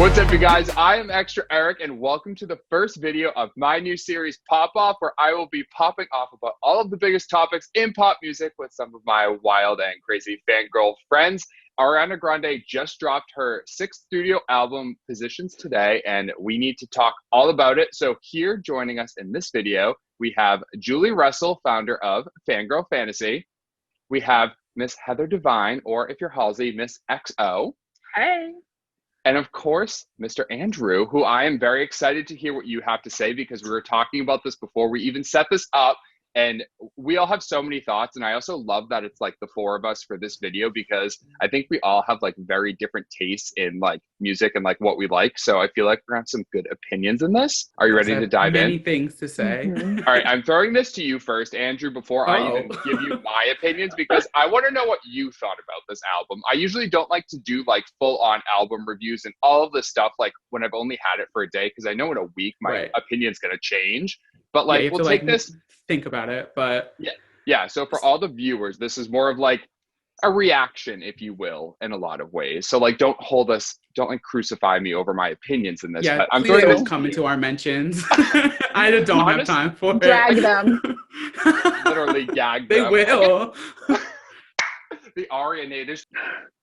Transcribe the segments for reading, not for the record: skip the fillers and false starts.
What's up, you guys? I am Extra Eric, and welcome to the first video of my new series, Pop Off, where I will be popping off about all of the biggest topics in pop music with some of my wild and crazy fangirl friends. Ariana Grande just dropped her 6th studio album, Positions, today, and we need to talk all about it. So here, joining us in this video, we have Julie Russell, founder of Fangirl Fantasy. We have Miss Heather Devine, or if you're Halsey, Miss XO. Hey. And of course, Mr. Andrew, who I am very excited to hear what you have to say, because we were talking about this before we even set this up. And we all have so many thoughts. And I also love that it's like the 4 of us for this video, because I think we all have like very different tastes in like music and like what we like. So I feel like we're gonna have some good opinions in this. Are you ready to dive in? Many things to say. Mm-hmm. All right, I'm throwing this to you first, Andrew, before I even give you my opinions, because I want to know what you thought about this album. I usually don't like to do like full-on album reviews and all of this stuff like when I've only had it for a day, because I know in a week my opinion's gonna change. But like, we'll take this. Think about it, but yeah. So for all the viewers, this is more of like a reaction, if you will, in a lot of ways. So like, don't like crucify me over my opinions in this. Yeah, but I'm please throwing don't come into our mentions. I don't have time for it. Drag them. Literally gag They them. will. The Arianators.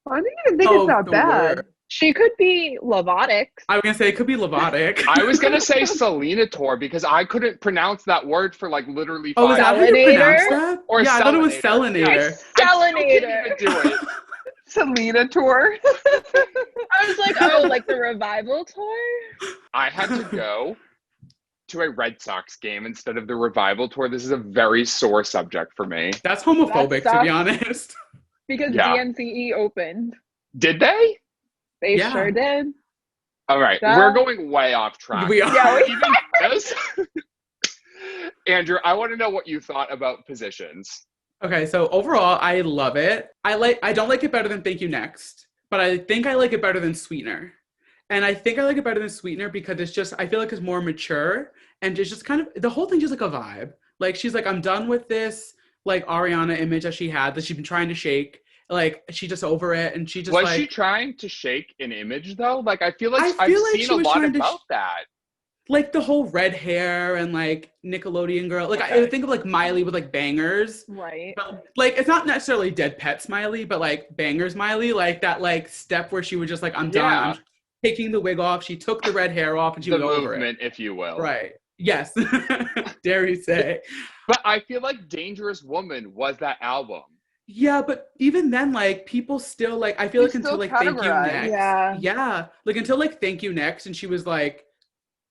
I don't even think it's that bad. Word. She could be Lovotics. I was gonna say it could be Lovotic. I was gonna say Selena-tor, because I couldn't pronounce that word for like literally 5 Oh, is that how you pronounce that? Or yeah, I thought it was Selinator. Selinator. Selinator. Do it. Selena-tor. I was like, oh, like the revival tour? I had to go to a Red Sox game instead of the revival tour. This is a very sore subject for me. That's homophobic, That to be sucks. honest. Because Yeah. DNCE opened. Did they? They Yeah. sure did. All right, Yeah. we're going way off track. We are. Yeah, we- Even this. Andrew, I want to know what you thought about Positions. Okay, so overall, I love it. I don't like it better than Thank You Next, but I think I like it better than Sweetener. And I think I like it better than Sweetener because it's just, I feel like it's more mature, and it's just kind of, the whole thing's just like a vibe. Like, she's like, I'm done with this, like, Ariana image that she had, that she's been trying to shake. Like, she's just over it, and she just Was like... she trying to shake an image, though? Like, I feel like I I've feel like seen she a was lot trying to about that. Like, the whole red hair and, like, Nickelodeon girl. Like, Okay. I think of, like, Miley with, like, bangers. Right. But, like, it's not necessarily Dead Pet Smiley, but, like, bangers Miley. Like, that, like, step where she was just like, I'm done. Yeah. I'm taking the wig off. She took the red hair off, and she The was over movement, it. if you will. Right. Yes. Dare you say. But I feel like Dangerous Woman was that album. Yeah, but even then, like, people still, like, I feel You like until, still like, Thank You categorize. Next. Yeah. Yeah. Like, until, like, Thank You Next, and she was, like,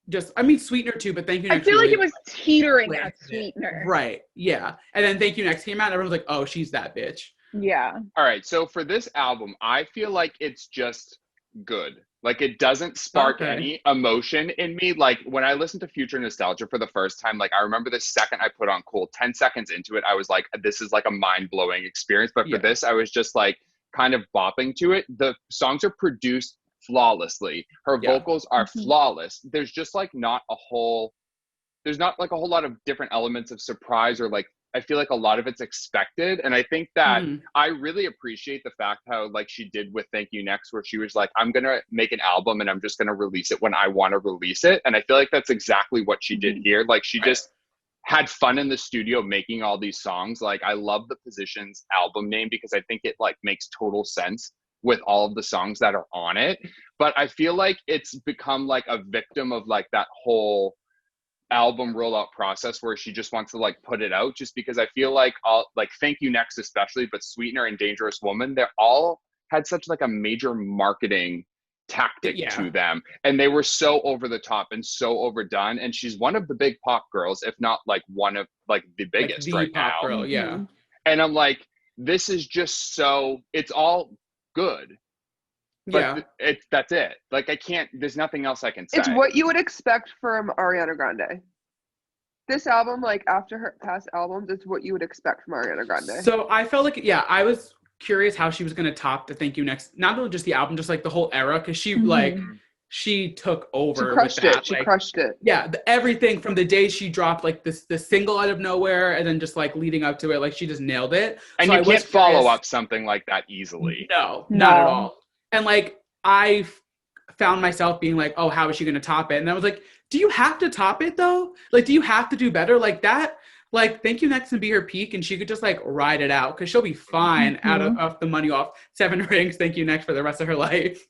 just, I mean, Sweetener too, but Thank You I Next. feel like really it was teetering ramped at it. Sweetener. Right. Yeah. And then Thank You Next came out, and everyone's like, oh, she's that bitch. Yeah. All right, so for this album, I feel like it's just good. Like, it doesn't spark Okay. any emotion in me. Like, when I listened to Future Nostalgia for the first time, like, I remember the second I put on Cool, 10 seconds into it, I was like, this is like a mind-blowing experience. But for Yeah. this, I was just like kind of bopping to it. The songs are produced flawlessly. Her Yeah. vocals are Mhm. flawless. There's just like there's not like a whole lot of different elements of surprise, or like, I feel like a lot of it's expected. And I think that Mhm. I really appreciate the fact how like she did with Thank You Next, where she was like, I'm going to make an album and I'm just going to release it when I want to release it. And I feel like that's exactly what she did here. Like, she just had fun in the studio making all these songs. Like, I love the Positions album name because I think it like makes total sense with all of the songs that are on it. But I feel like it's become like a victim of like that whole album rollout process where she just wants to like put it out, just because I feel like all like Thank You Next especially, but Sweetener and Dangerous Woman, they're all had such like a major marketing tactic Yeah. to them, and they were so over the top and so overdone. And she's one of the big pop girls, if not like one of like the biggest Like, the right pop now. girl, yeah. Mhm. And I'm like, this is just so, it's all good, but Yeah. that's it. Like, I can't, there's nothing else I can say. It's what you would expect from Ariana Grande. This album, like after her past albums, it's what you would expect from Ariana Grande. So I felt like, yeah, I was curious how she was going to top the Thank You Next, not only just the album, just like the whole era, because she Mhm. like, she took over. She crushed with that. it. She like, crushed it. Yeah, everything from the day she dropped like the single out of nowhere, and then just like leading up to it, like she just nailed it. And So you I was can't follow curious- up something like that easily. No, not at No. all. And like I found myself being like, oh, how is she going to top it? And I was like, do you have to top it though? Like, do you have to do better like that? Like, Thank You Next can be her peak and she could just like ride it out because she'll be fine out of the money off 7 Rings, Thank You Next for the rest of her life.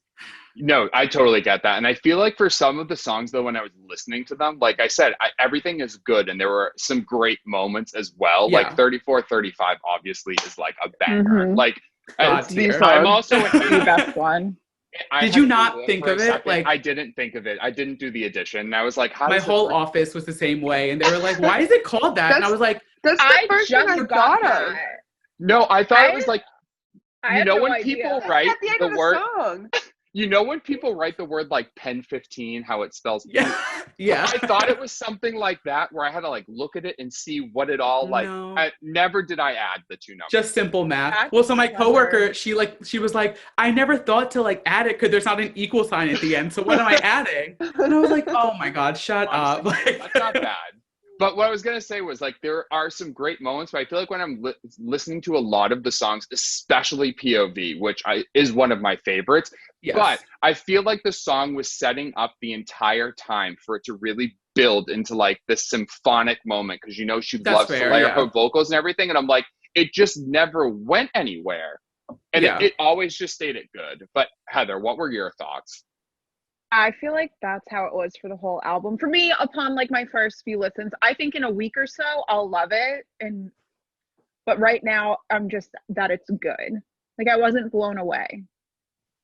No, I totally get that. And I feel like for some of the songs, though, when I was listening to them, like I said, everything is good. And there were some great moments as well. Yeah. Like 34, 35 obviously is like a banger. Like, God tier. I'm also the best one. Did you not think of it? Second. Like, I didn't think of it. I didn't do the addition. And I was like, how my does whole office was the same way. And they were like, why is it called that? And I was like, that's the first thing I thought of. No, I thought it was like, I you know, had no when idea. people write At the end the of the word, song. you know, when people write the word like pen 15, how it spells. yeah. I thought it was something like that where I had to like look at it and see what it all like. No. Never did I add the 2 numbers. Just simple math. That's well, so my clever. coworker, she was like, I never thought to like add it because there's not an equal sign at the end. So what am I adding? And I was like, oh my God, shut up. Like, that's not bad. But what I was going to say was like, there are some great moments, but I feel like when I'm listening to a lot of the songs, especially POV, which is one of my favorites, yes. but I feel like the song was setting up the entire time for it to really build into like this symphonic moment. Cause you know, she loves to layer her vocals and everything. And I'm like, it just never went anywhere. And it always just stayed it good. But Heather, what were your thoughts? I feel like that's how it was for the whole album. For me, upon like my first few listens, I think in a week or so I'll love it. But right now I'm just that it's good. Like I wasn't blown away.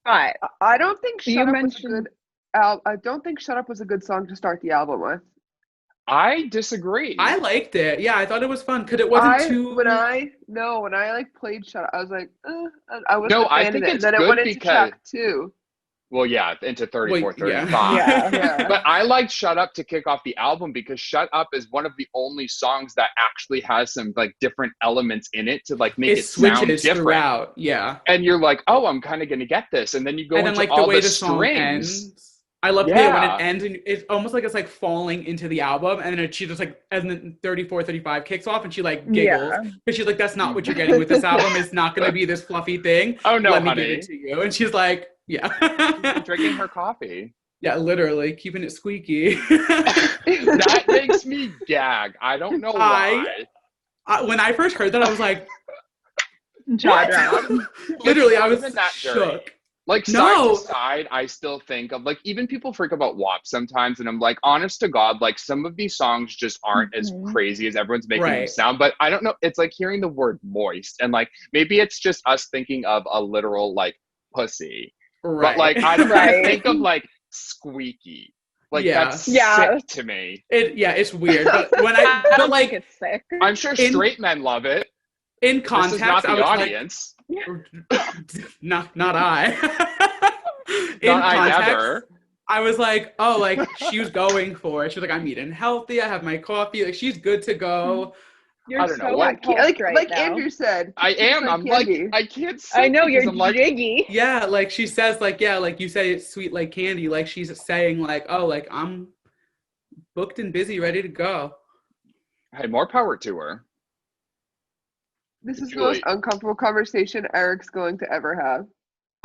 But I don't think you Shut Up mentioned was a good I don't think Shut Up was a good song to start the album with. I disagree. I liked it. Yeah, I thought it was fun because it wasn't too. When I like played Shut Up, I was like, I wasn't No, a fan I think of it. it's And then good it went into because track 2. Well, yeah, into 34, Well, yeah. 35. Yeah. But I liked Shut Up to kick off the album because Shut Up is one of the only songs that actually has some like different elements in it to like make it sound switches different. Throughout. Yeah. And you're like, oh, I'm kind of going to get this. And then you go and into then like all the way the song strings. ends. I love it when it ends and it's almost like it's like falling into the album and then she just like and then 34, 35 kicks off and she like giggles because she's like, that's not what you're getting with this album. It's not going to be this fluffy thing. Oh no, Let honey. me give it to you. And she's like, yeah. Drinking her coffee. Yeah, literally keeping it squeaky. That makes me gag. I don't know why. When I first heard that, I was like, what? Literally, I was that shook. dirty. Like side to side, I still think of like even people freak about WAP sometimes, and I'm like, honest to God, like some of these songs just aren't as crazy as everyone's making them sound. But I don't know, it's like hearing the word moist, and like maybe it's just us thinking of a literal like pussy, but like I don't think of like squeaky. Like that's sick to me. It's weird. But when but like it's sick. I'm sure straight men love it. In context, this is not the I was audience. Not I. Not I never. I was like, oh, like she was going for it. She was like, I'm eating healthy. I have my coffee. Like she's good to go. You're I don't know so what. Like Andrew said. I am. I'm candy. like I can't. Say I know you're like, jiggy. Yeah, like she says, like like you say, it's sweet like candy. Like she's saying, like, oh, like I'm booked and busy, ready to go. Hey, more power to her. This is the most uncomfortable conversation Eric's going to ever have.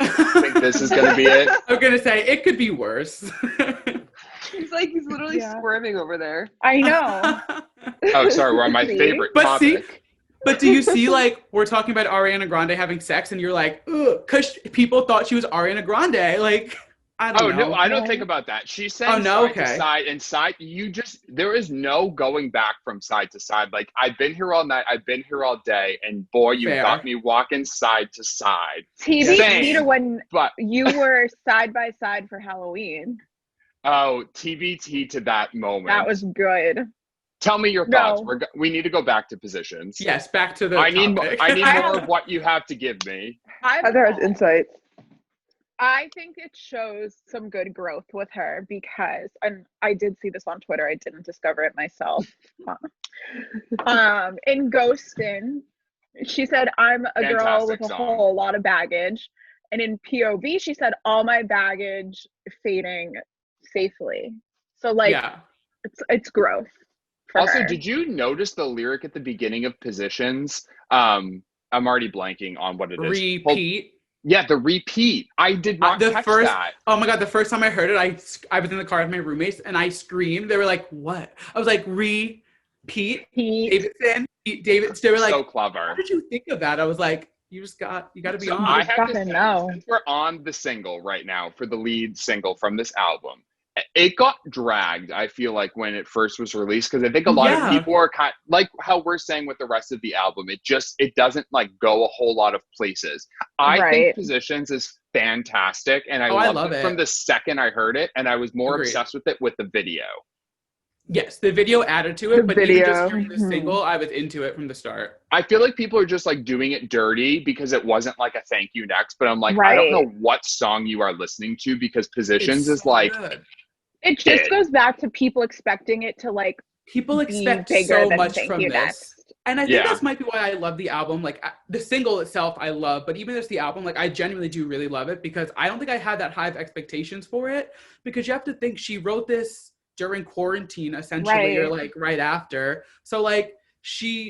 I think this is going to be it. I'm going to say it could be worse. He's literally squirming over there. I know. Oh, sorry. We're on my favorite topic. But do you see, like, we're talking about Ariana Grande having sex and you're like, ugh, because people thought she was Ariana Grande. Like, I don't know. No, I don't think about that. She's saying side to side and side. There is no going back from side to side. Like, I've been here all night. I've been here all day. And boy, you got me walking side to side. TBT to when you were side by side for Halloween. Oh, TBT to that moment. That was good. Tell me your thoughts. We need to go back to positions. Yes, back to the I need I more of what you have to give me. Heather has insights. I think it shows some good growth with her because, and I did see this on Twitter, I didn't discover it myself. In Ghostin', she said, I'm a girl with a whole lot of baggage. And in POV, she said, all my baggage fading safely. So like, it's growth. Also, her. Did you notice the lyric at the beginning of Positions? I'm already blanking on what it is. Repeat. Yeah, the repeat. I did not catch that. Oh my God, the first time I heard it, I was in the car with my roommates and I screamed. They were like, what? I was like, repeat? Davidson? David, they were like, So clever. how did you think of that? I was like, you got to be on. I have to say, know. since we're on the single right now for the lead single from this album, it got dragged, I feel like, when it first was released, because I think a lot of people are kind of, like how we're saying with the rest of the album, it doesn't like go a whole lot of places. I think Positions is fantastic, and I loved it from the second I heard it, and I was more obsessed with it with the video. Yes, the video added to it, but even just hearing the single, I was into it from the start. I feel like people are just like doing it dirty because it wasn't like a Thank You Next, but I'm like, I don't know what song you are listening to, because Positions is like good. It just goes back to people expecting it to like people expect so much from this. Next. And I think that's might be why I love the album. Like the single itself I love, but even just the album, like I genuinely do really love it, because I don't think I had that high of expectations for it, because you have to think she wrote this during quarantine essentially, or like right after. So like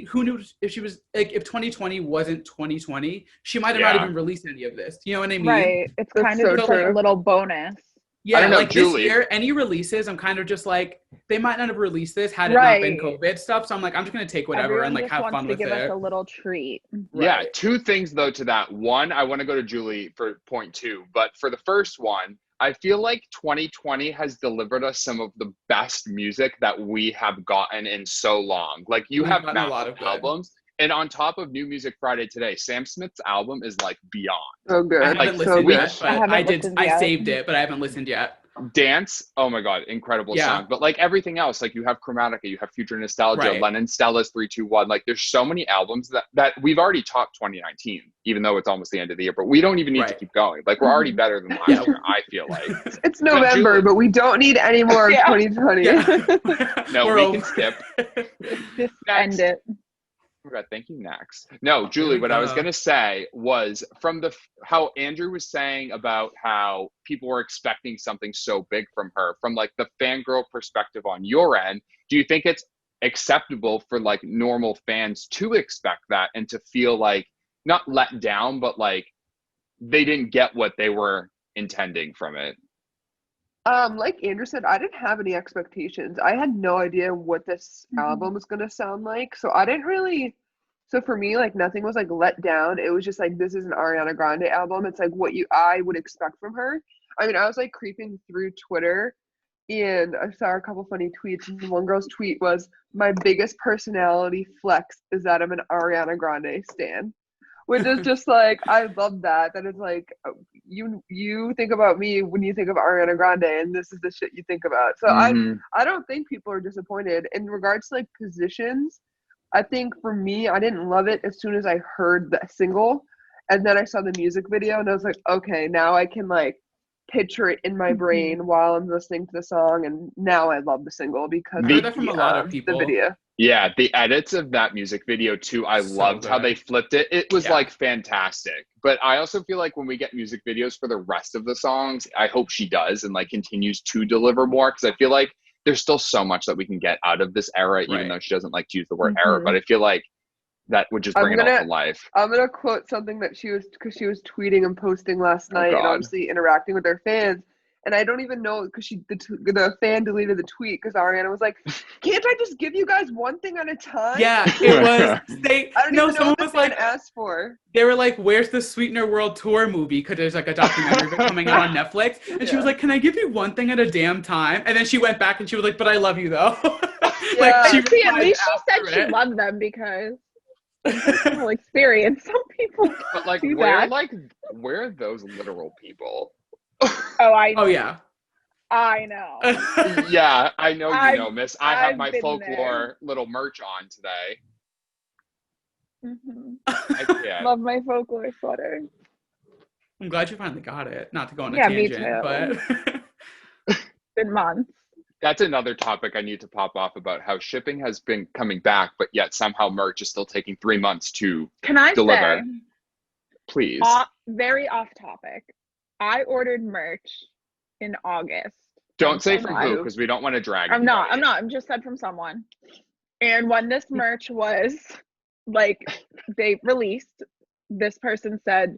who knew if she was like, if 2020 wasn't 2020, she might have not even released any of this. You know what I mean? Right. It's kind of just like a little bonus. Yeah, I don't know, like Julie. This year, any releases, I'm kind of just like, they might not have released this had it not been COVID stuff. So I'm like, I'm just gonna take whatever and like have fun with it. Give us a little treat. Yeah, two things though to that. One, I want to go to Julie for point 2, but for the first one, I feel like 2020 has delivered us some of the best music that we have gotten in so long. Like you have a lot of albums. And on top of New Music Friday today, Sam Smith's album is like beyond. Oh, good. I haven't listened yet, but I saved it, but I haven't listened yet. Dance, oh my God, incredible song. But like everything else, like you have Chromatica, you have Future Nostalgia, Lennon Stella's 3-2-1. Like there's so many albums that we've already topped 2019, even though it's almost the end of the year. But we don't even need to keep going. Like we're already better than last year, I feel like. It's November, but we don't need any more 2020. No, we can skip. Just end it. Oh my God, thank you, next. No, Julie, what I was going to say was from how Andrew was saying about how people were expecting something so big from her, from like the fangirl perspective on your end, do you think it's acceptable for like normal fans to expect that and to feel like not let down, but like they didn't get what they were intending from it? Like Andrew said, I didn't have any expectations. I had no idea what this album was going to sound like. So I didn't really, so for me, like nothing was like let down. It was just like, this is an Ariana Grande album. It's like what I would expect from her. I mean, I was like creeping through Twitter and I saw a couple funny tweets. And one girl's tweet was, my biggest personality flex is that I'm an Ariana Grande stan. Which is just like, I love that it's like, you think about me when you think of Ariana Grande, and this is the shit you think about. So I don't think people are disappointed. In regards to like Positions, I think for me, I didn't love it as soon as I heard the single, and then I saw the music video, and I was like, okay, now I can like picture it in my brain while I'm listening to the song, and now I love the single because I heard that from a lot of people. The video. Yeah, the edits of that music video too, I loved how they flipped it. It was like fantastic. But I also feel like when we get music videos for the rest of the songs, I hope she does and like continues to deliver more, because I feel like there's still so much that we can get out of this era, even though she doesn't like to use the word era. But I feel like that would just bring it all to life. I'm gonna quote something that she was tweeting and posting last night, and obviously interacting with her fans. And I don't even know, because the fan deleted the tweet because Ariana was like, "Can't I just give you guys one thing at a time?" Yeah, it was. Someone was like, asked for. They were like, "Where's the Sweetener World Tour movie?" Because there's like a documentary coming out on Netflix, and she was like, "Can I give you one thing at a damn time?" And then she went back and she was like, "But I love you though." Like at least she said she loved them, because personal experience. Some people but like do where that. where are those literal people? Oh yeah. I know. Yeah, I know you know, miss. I have my folklore little merch on today. Love my folklore sweater. I'm glad you finally got it. Not to go on a tangent, me too. but Been months. That's another topic I need to pop off about, how shipping has been coming back, but yet somehow merch is still taking 3 months to deliver. Say, please. Very off topic. I ordered merch in August. Don't say from who, because we don't want to drag. I'm not. I'm just said from someone. And when this merch was like, they released, this person said,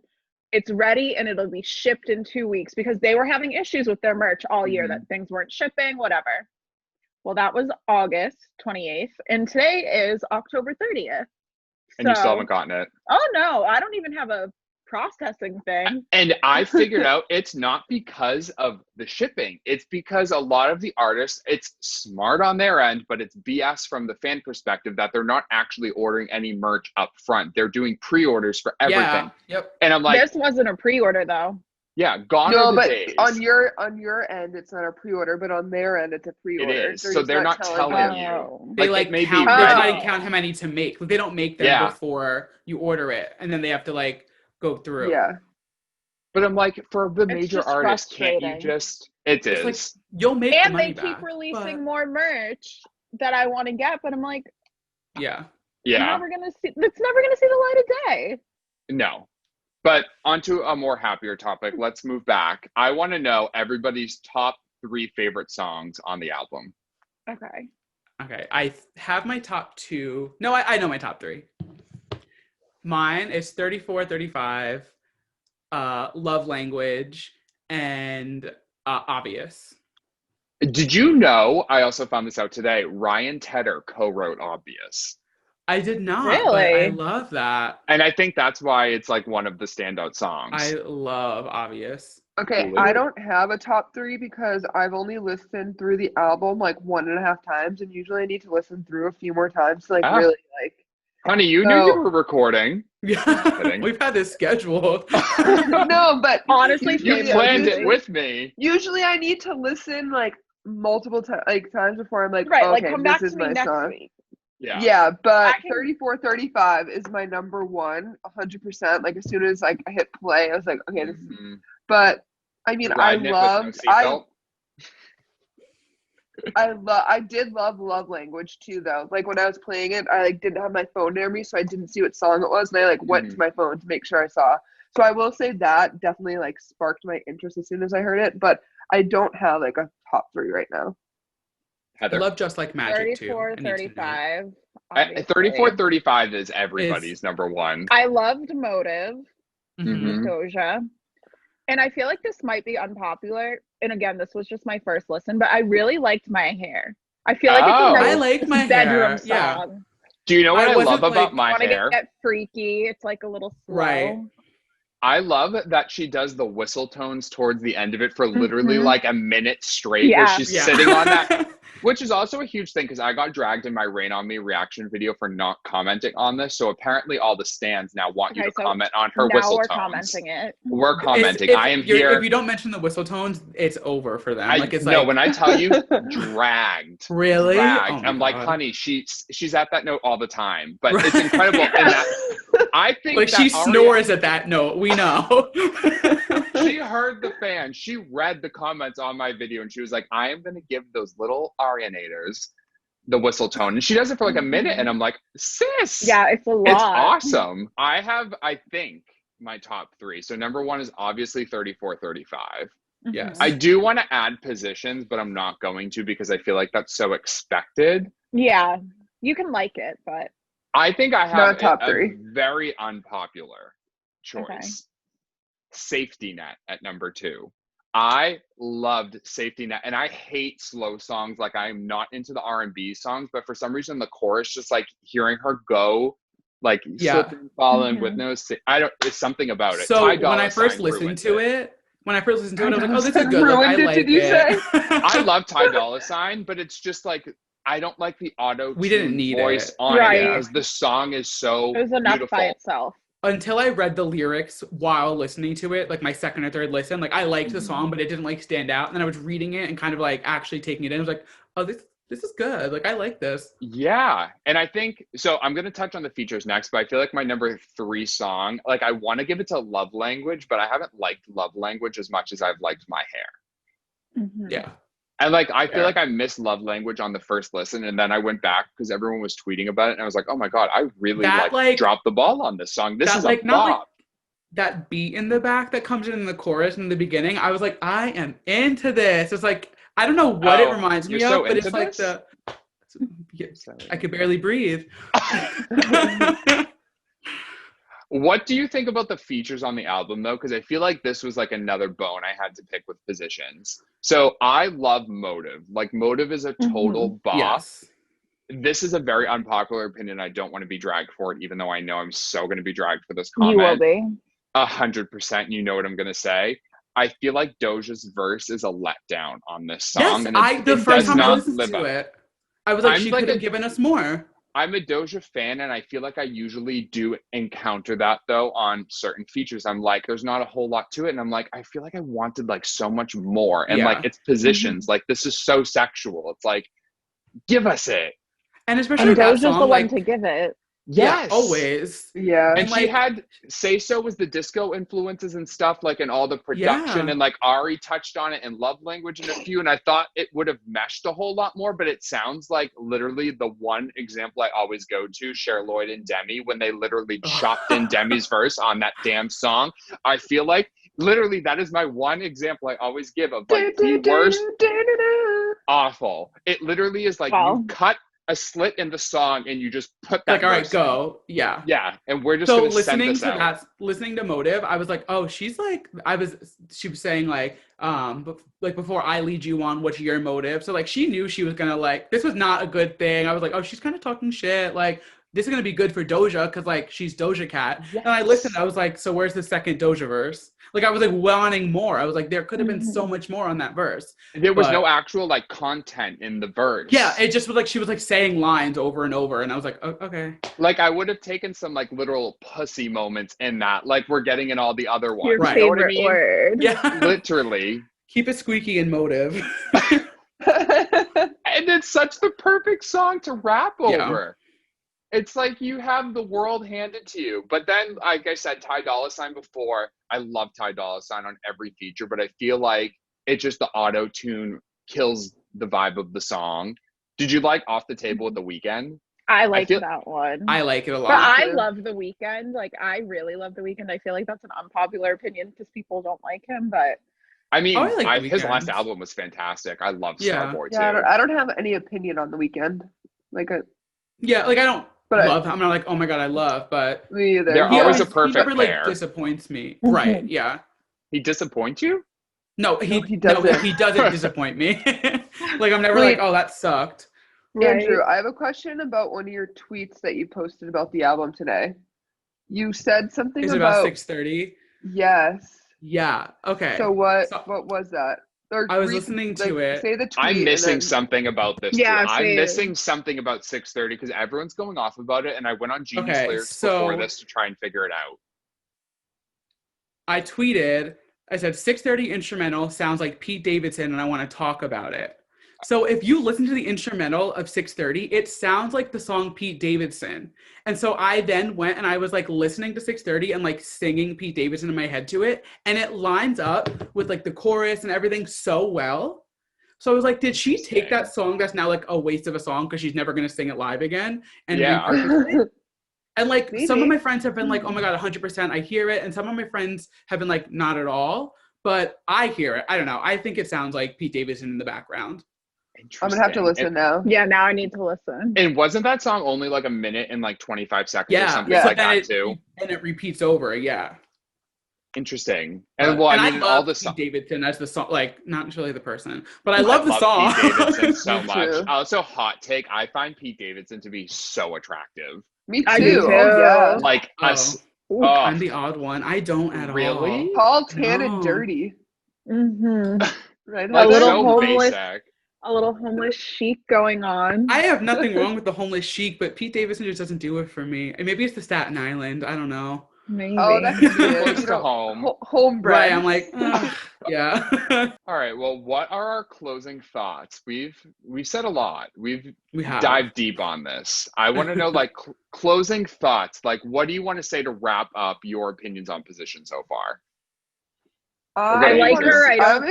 it's ready and it'll be shipped in 2 weeks because they were having issues with their merch all year that things weren't shipping, whatever. Well, that was August 28th, and today is October 30th. And you still haven't gotten it. Oh no, I don't even have a processing thing. And I figured out it's not because of the shipping. It's because a lot of the artists, it's smart on their end, but it's BS from the fan perspective that they're not actually ordering any merch up front. They're doing pre-orders for everything. Yeah. Yep. And I'm like, this wasn't a pre-order though. Yeah, gone are the days. On your end, it's not a pre-order, but on their end, it's a pre-order. It is. So they're not telling you. They like maybe count, they're trying to count how many to make. Like, they don't make them before you order it, and then they have to like go through. Yeah. But I'm like, for the major artists, can't you just? It is. Like, you'll make and the money they keep back, releasing more merch that I want to get, but I'm like, yeah. It's never gonna see the light of day. No. But onto a more happier topic. Let's move back. I want to know everybody's top 3 favorite songs on the album. Okay. I have my top 2. No, I know my top 3. Mine is 34, 35, Love Language, and Obvious. Did you know, I also found this out today, Ryan Tedder co-wrote Obvious. I did not, really? But I love that. And I think that's why it's like one of the standout songs. I love Obvious. Okay, I don't have a top 3 because I've only listened through the album like 1.5 times, and usually I need to listen through a few more times to like really like. Honey, you knew you were recording. Yeah, we've had this scheduled. No, but honestly, you planned it with me. Usually I need to listen like multiple times before I'm like, right, okay, like come back this is to me my next song. week. Yeah, but 34-35 is my number one, 100%. Like as soon as like I hit play, I was like, okay, this is. But I mean, I did love Love Language too, though. Like when I was playing it, I like didn't have my phone near me, so I didn't see what song it was, and I like went to my phone to make sure I saw. So I will say that definitely like sparked my interest as soon as I heard it, but I don't have like a top 3 right now. Heather. I love Just Like Magic 34, too. 35. 34-35 is everybody's number one. I loved Motive with Doja. And I feel like this might be unpopular. And again, this was just my first listen, but I really liked My Hair. I feel like it's a nice I like My bedroom Hair. song. Yeah. Do you know what I love about My Hair? Want to get freaky. It's like a little slow. Right. I love that she does the whistle tones towards the end of it for literally like a minute straight where she's sitting on that, which is also a huge thing because I got dragged in my Rain On Me reaction video for not commenting on this. So apparently all the stans now want you to comment on her whistle tones. Now we're commenting it. We're commenting. I am here. If you don't mention the whistle tones, it's over for them. No, when I tell you dragged. Really? Dragged. I'm like, honey, she's at that note all the time. But it's incredible. And that, I think like she snores at that note. We know. She heard the fan. She read the comments on my video and she was like, I am going to give those little Arianators the whistle tone. And she does it for like a minute. And I'm like, sis. Yeah, it's a lot. It's awesome. I have, I think, my top 3. So number 1 is obviously 34-35. Yes. I do want to add positions, but I'm not going to because I feel like that's so expected. Yeah, you can like it, but. I think I have top a 3. very unpopular choice. Okay. Safety Net at number 2. I loved Safety Net, and I hate slow songs. Like I'm not into the R&B songs, but for some reason the chorus, just like hearing her go, like slipping, falling with no. It's something about it. So when I first listened to it, I was like, oh, this is good. Ruined it, did you say? I love Ty Dolla $ign, but it's just like. I don't like the auto-tune voice on it because the song is so it was enough beautiful. by itself. Until I read the lyrics while listening to it, like my second or third listen, like I liked the song, but it didn't like stand out. And then I was reading it and kind of like actually taking it in. I was like, oh, this is good. Like I like this. Yeah. And I think, so I'm going to touch on the features next, but I feel like my number 3 song, like I want to give it to Love Language, but I haven't liked Love Language as much as I've liked My Hair. Yeah. And like, I feel like I missed Love Language on the first listen. And then I went back because everyone was tweeting about it. And I was like, oh my God, I really dropped the ball on this song. This is a bop. That beat in the back that comes in the chorus in the beginning. I was like, I am into this. It's like, I don't know what it reminds me of, but it's like I could barely breathe. What do you think about the features on the album though? Because I feel like this was like another bone I had to pick with positions. So I love Motive. Like Motive is a total bop. Yes. This is a very unpopular opinion. I don't want to be dragged for it, even though I know I'm so going to be dragged for this comment. You will be. 100%. You know what I'm going to say. I feel like Doja's verse is a letdown on this song. Yes, and the first time I listened live to up. it, I was like, I'm she like could have given us more. I'm a Doja fan, and I feel like I usually do encounter that though on certain features. I'm like, there's not a whole lot to it, and I'm like, I feel like I wanted like so much more, and like it's positions. Like this is so sexual. It's like, give us it. And especially And that Doja's song, the like, one to give it. Yes, yeah, always. Yeah. And like, she had Say So was the disco influences and stuff, like in all the production, Yeah. and like Ari touched on it in Love Language and a few, and I thought it would have meshed a whole lot more, but it sounds like literally the one example I always go to, Cher Lloyd and Demi, when they literally chopped in Demi's verse on that damn song. I feel like literally that is my one example I always give of like the worst, awful. It literally is like you cut a slit in the song and you just put that like, all right, verse in. go. Yeah. Yeah, and we're just So gonna send listening this to out. that, listening to Motive, I was like, oh, she's like, she was saying like, like before I lead you on, what's your motive? So like, she knew she was gonna like, this was not a good thing. I was like, oh, she's kind of talking shit. Like, this is gonna be good for Doja because like she's Doja Cat. Yes. And I listened, I was like, so where's the second Doja verse? Like I was like wanting more. I was like, there could have been so much more on that verse. There was But- no actual like content in the verse. Yeah, it just was like she was like saying lines over and over, and I was like, oh, okay. Like I would have taken some like literal pussy moments in that, like we're getting in all the other ones. Your Right. You know what I favorite mean? word. Yeah. Literally. Keep it squeaky and Motive. And it's such the perfect song to rap Yeah. over. It's like you have the world handed to you. But then, like I said, Ty Dolla $ign before. I love Ty Dolla $ign on every feature, but I feel like it just the auto-tune kills the vibe of the song. Did you like Off the Table with The Weeknd? I like feel- that one. I like it a lot. But I too. love The Weeknd. Like, I really love The Weeknd. I feel like that's an unpopular opinion because people don't like him, but I mean, Oh, I like The his last Weeknd. album was fantastic. I love Yeah. Starboy Yeah, too. I don't have any opinion on The Weeknd. Like, Yeah, like I don't but love. I'm not like, oh my god, I love, but me either. They're he always a he perfect never like pair. disappoints me. Mhm. Right? Yeah. He disappoints you? No, he he no, doesn't. he doesn't disappoint me. Like I'm never Wait. like, oh, that sucked. right. Andrew, I have a question about one of your tweets that you posted about the album today. You said something Is it about about 6:30? yes. Yeah. Okay. So what So- was that? Or I was listening to it. Say the tweet. I'm and missing then- something about this. Yeah, too. I'm same. missing something about 6:30 because everyone's going off about it, and I went on Genius Okay, Lyrics so- before this to try and figure it out. I tweeted, I said 6:30 instrumental sounds like Pete Davidson and I want to talk about it. So if you listen to the instrumental of 6:30, it sounds like the song Pete Davidson. And so I then went and I was like listening to 6:30 and like singing Pete Davidson in my head to it. And it lines up with like the chorus and everything so well. So I was like, did she take that song that's now like a waste of a song because she's never going to sing it live again? And Yeah. repurpose it? And like some of Maybe. my friends have been like, oh my God, 100%, I hear it. And some of my friends have been like, not at all. But I hear it. I don't know. I think it sounds like Pete Davidson in the background. I'm gonna have to listen now. Yeah, now I need to listen. And wasn't that song only like a minute and like 25 seconds or Yeah. something Yeah. like then that it, too? And it repeats over. Yeah. Interesting. And well, and I mean, love all the Pete songs. Davidson as the song, like not really the person, but I love the song. Pete Davidson so Me much. too. Also, hot take. I find Pete Davidson to be so attractive. Me I too. do too. Oh, yeah. Like Oh. us. Ooh, Oh. I'm the odd one. I don't at Really? all. Tall, tan, and No. dirty. Mm-hmm. Right? Like little so homeless- basic. A little homeless chic going on. I have nothing wrong with the homeless chic, but Pete Davidson just doesn't do it for me. And maybe it's the Staten Island. I don't know. Maybe. Oh, that could be it. Close You to know, home. Homebred. Right? I'm like, ugh, yeah. All right. Well, what are our closing thoughts? We've said a lot. We've We have. dived deep on this. I want to know like closing thoughts. Like, what do you want to say to wrap up your opinions on position so far? I like wanna her. see- I don't.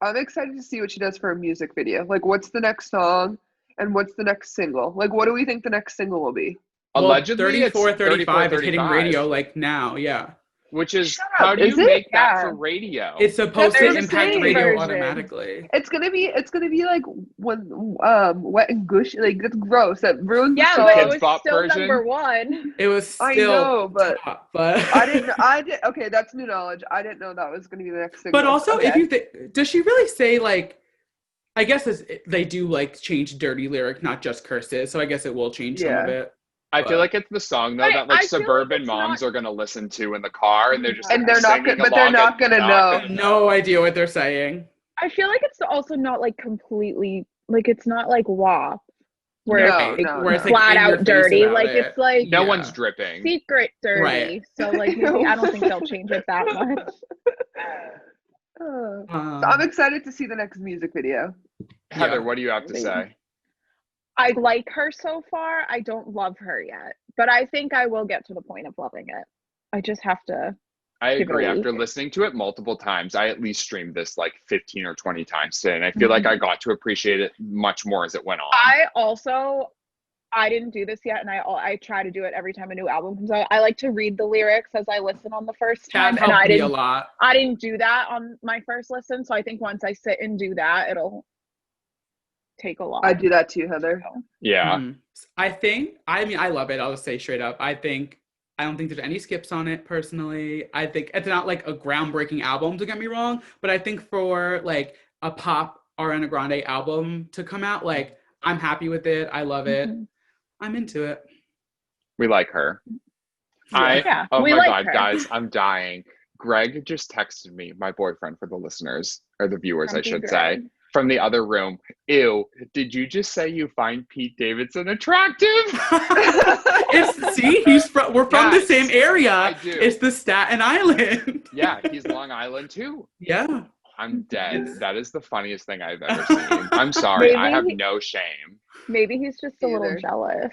I'm excited to see what she does for a music video. Like, what's the next song, and what's the next single? Like, what do we think the next single will be? Well, Allegedly, 34, it's 35 is hitting 35. radio like now. Yeah. Which is, Shut how up. do you Is it? make that Yeah. for radio? It's supposed They're to the impact same radio version. automatically. It's gonna be like when wet and gushy. Like that's gross. That ruins Yeah, the but song. it was Bop still version? number one. It was I still know, but top, but I did. Okay, that's new knowledge. I didn't know that was gonna be the next single. But also, okay. if you think, does she really say like? I guess they do like change dirty lyric, not just curses. So I guess it will change some of Yeah. it. I feel like it's the song though But that like I feel like suburban it's moms not- are gonna listen to in the car, and they're just And gonna they're not singing gonna- but they're along not and gonna know. No idea what they're saying. I feel like it's also not like completely like it's not like WAP where No, it's no, Where it's no. like flat in your out face dirty. about Like it. it's like No Yeah. one's dripping. secret dirty. Right. So like maybe I don't think they'll change it that much. So I'm excited to see the next music video. Heather, Yeah. what do you have to say? I like her so far. I don't love her yet, but I think I will get to the point of loving it. I just have to. I Give it a agree. week. After listening to it multiple times, I at least streamed this like 15 or 20 times today, and I feel like I got to appreciate it much more as it went on. I didn't do this yet, and I try to do it every time a new album comes out. I like to read the lyrics as I listen on the first time, That and helped me a lot. I didn't do that on my first listen. So I think once I sit and do that, it'll take a lot. I do that too, Heather. Yeah. Mhm. I mean, I love it. I'll just say straight up. I don't think there's any skips on it personally. I think it's not like a groundbreaking album, to get me wrong, but I think for like a pop Ariana Grande album to come out, like I'm happy with it. I love it. Mhm. I'm into it. We like her. Yeah, Oh we my like God, her. guys, I'm dying. Greg just texted me, my boyfriend for the listeners, or the viewers, I Grumpy should Greg. say, from the other room. Ew, did you just say you find Pete Davidson attractive? We're from the Yes, same area. I do. It's the Staten Island. Yeah, he's Long Island too. Yeah. I'm dead. That is the funniest thing I've ever seen. I'm sorry. I have Maybe- no shame. Maybe he's just a little Either. jealous.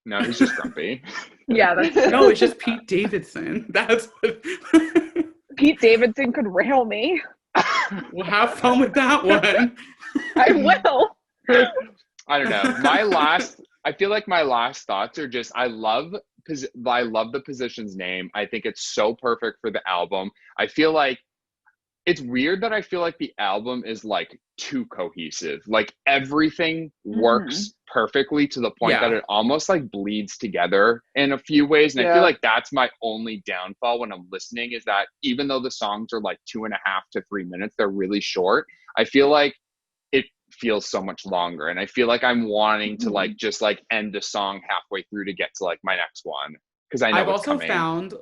No, he's just grumpy. Yeah, that's No, it's just Pete Davidson. That's what Pete Davidson could rail me. we'll have fun with that one. I will. I don't know. I feel like my last thoughts are just, I love the position's name. I think it's so perfect for the album. I feel like it's weird that I feel like the album is like too cohesive. Like everything works perfectly to the point that it almost like bleeds together in a few ways. And I feel like that's my only downfall when I'm listening, is that even though the songs are like 2.5 to 3 minutes, they're really short. I feel like it feels so much longer. And I feel like I'm wanting to like just like end a song halfway through to get to like my next one. Because I know I've it's also coming. found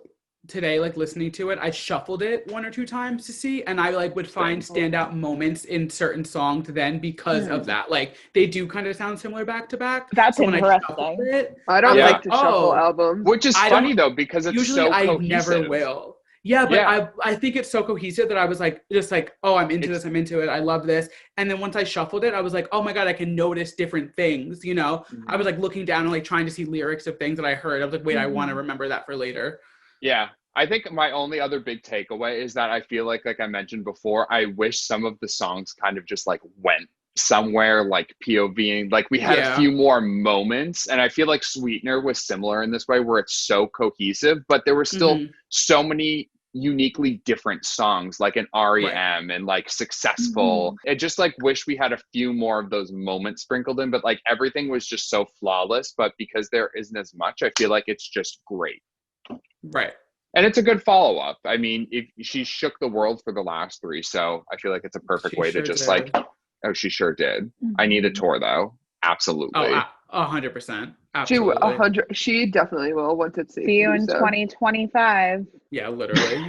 today, like listening to it, I shuffled it 1 or 2 times to see, and I like would find standout moments in certain songs then because of that. Like they do kind of sound similar back to back. That's so when interesting. I shuffled it, I don't Yeah. like to shuffle albums. Which is I funny don't- though, because it's usually so I cohesive. never will. Yeah, but Yeah. I think it's so cohesive that I was like, just like, oh, I'm into this, I'm into it, I love this. And then once I shuffled it, I was like, oh my God, I can notice different things, you know? I was like looking down and like trying to see lyrics of things that I heard. I was like, wait, I want to remember that for later. Yeah. I think my only other big takeaway is that I feel like I mentioned before, I wish some of the songs kind of just like went somewhere, like POVing, like we had a few more moments. And I feel like Sweetener was similar in this way, where it's so cohesive, but there were still so many uniquely different songs, like an REM and like Successful. I just like wish we had a few more of those moments sprinkled in, but like everything was just so flawless. But because there isn't as much, I feel like it's just great. Right. And it's a good follow-up. I mean, if she shook the world for the last 3, so I feel like it's a perfect way to just like, oh, she sure did. I need a tour though. Absolutely. Oh, 100%. She Absolutely. 100. She definitely will once it's safe. See you to do in so. 2025. Yeah, literally.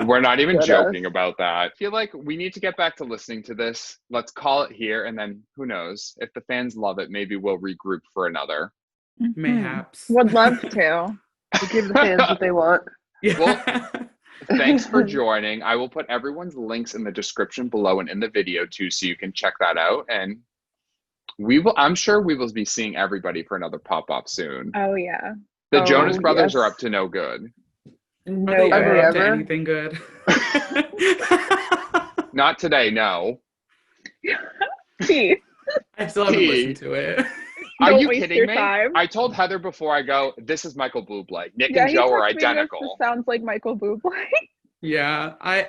We're not even Shut joking about that. I feel like we need to get back to listening to this. Let's call it here, and then who knows? If the fans love it, maybe we'll regroup for another. Mayhaps. Would love to. We give the fans what they want. Yeah. Thanks for joining. I will put everyone's links in the description below and in the video too, so you can check that out. And I'm sure we will be seeing everybody for another pop-up soon. Oh yeah. The Oh, Jonas Brothers are yes. up to no good. No Are they way. ever up to Ever? anything good? Not today, no. Pete. I still haven't Tea. listened to it. Are Don't you waste kidding your me? time. I told Heather before I go, this is Michael Bublé. Nick Yeah, and he Joe are texted me this. identical. This sounds like Michael Bublé. Yeah, I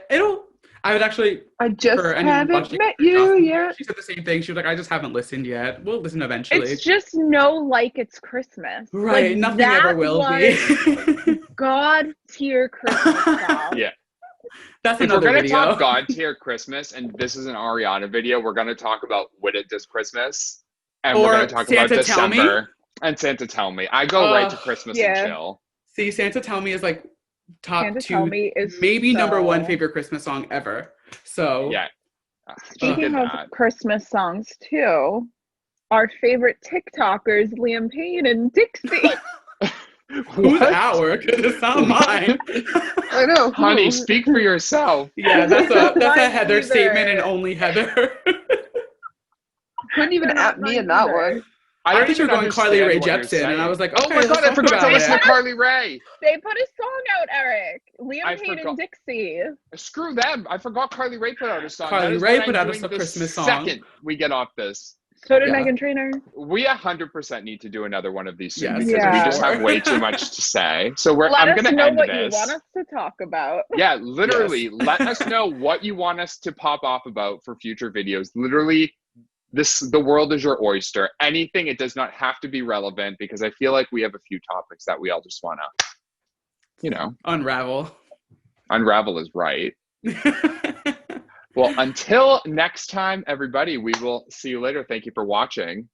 would actually, I just for anyone haven't watching met Fangirl you Fantasy, yet. she said the same thing. She was like, I just haven't listened yet. We'll listen eventually. It's just no like it's Christmas. Right, Like, nothing ever will be. God tier Christmas song. Yeah. That's If we're another going to video. talk God tier Christmas, and this is an Ariana video, we're going to talk about What It Does Christmas. And we're Or going to talk Santa about Tell Me. December. And Santa Tell Me. I go right to Christmas and yeah. chill. See, Santa Tell Me is like top Santa 2, Tell Me is maybe number 1 so- favorite Christmas song ever. So Yeah. Speaking of Christmas songs too, our favorite TikTokers, Liam Payne and Dixie. who's our? Because it's not mine. I know. Honey, who? speak for yourself. Yeah, that's a Mine Heather either. statement and only Heather. Couldn't even They're not at me in mine that either. one. I don't thought you were even going Carly Rae understand what you're Jepsen, and I was like, okay, oh my God, let's I talk forgot about to listen it. to Carly Rae. They put a song out, Eric. Liam I Payne forgot. and Dixie. Screw them. I forgot Carly Rae put out a song. Carly That is Rae what put I'm out a doing the Christmas song. second we get off this. So did Yeah. Meghan Trainor. We 100% need to do another one of these soon Yes, because we Yeah. just have way too much to say. So Let I'm us going to know end what this. you want us to talk about. Yeah, literally, let us know what you want us to pop off about for future videos. Literally, the world is your oyster. Anything, it does not have to be relevant because I feel like we have a few topics that we all just want to, Unravel. unravel is right. Well, until next time, everybody, we will see you later. Thank you for watching.